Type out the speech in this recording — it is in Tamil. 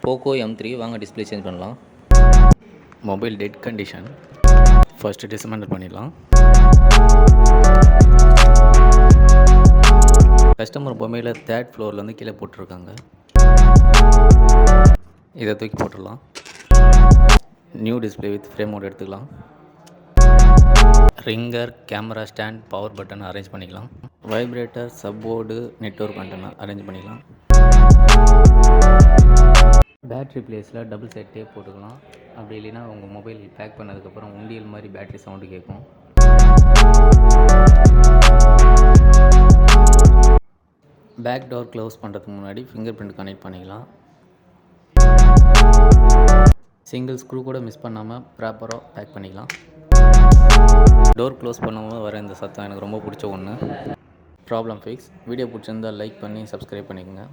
POCO M3 வாங்க டிஸ்பிளே சேஞ்ச் பண்ணலாம். Mobile dead condition. First dismantle பண்ணிடலாம். கஸ்டமர் மொபைலை 3rd ஃப்ளோர்லேருந்து கீழே போட்டிருக்காங்க. இதை தூக்கி போட்டுடலாம். நியூ டிஸ்பிளே வித் ஃப்ரேமோடு எடுத்துக்கலாம். Ringer, camera stand, power button arrange பண்ணிக்கலாம். Vibrator, support, network antenna arrange பண்ணிக்கலாம். பேட்ரி பிளேஸில் டபுள் சைட் டேப் போட்டுக்கலாம். அப்படி இல்லைன்னா உங்கள் மொபைல் பேக் பண்ணதுக்கப்புறம் உண்டியல் மாதிரி பேட்ரி சவுண்டு கேட்கும். பேக் டோர் க்ளோஸ் பண்ணுறதுக்கு முன்னாடி ஃபிங்கர் பிரிண்ட் கனெக்ட் பண்ணிக்கலாம். சிங்கிள் ஸ்க்ரூ கூட மிஸ் பண்ணாமல் ப்ராப்பராக பேக் பண்ணிக்கலாம். டோர் க்ளோஸ் பண்ணும்போது வர இந்த சத்தம் எனக்கு ரொம்ப பிடிச்ச ஒன்று. Problem fix. வீடியோ பிடிச்சிருந்தால் லைக் பண்ணி சப்ஸ்கிரைப் பண்ணிக்கோங்க.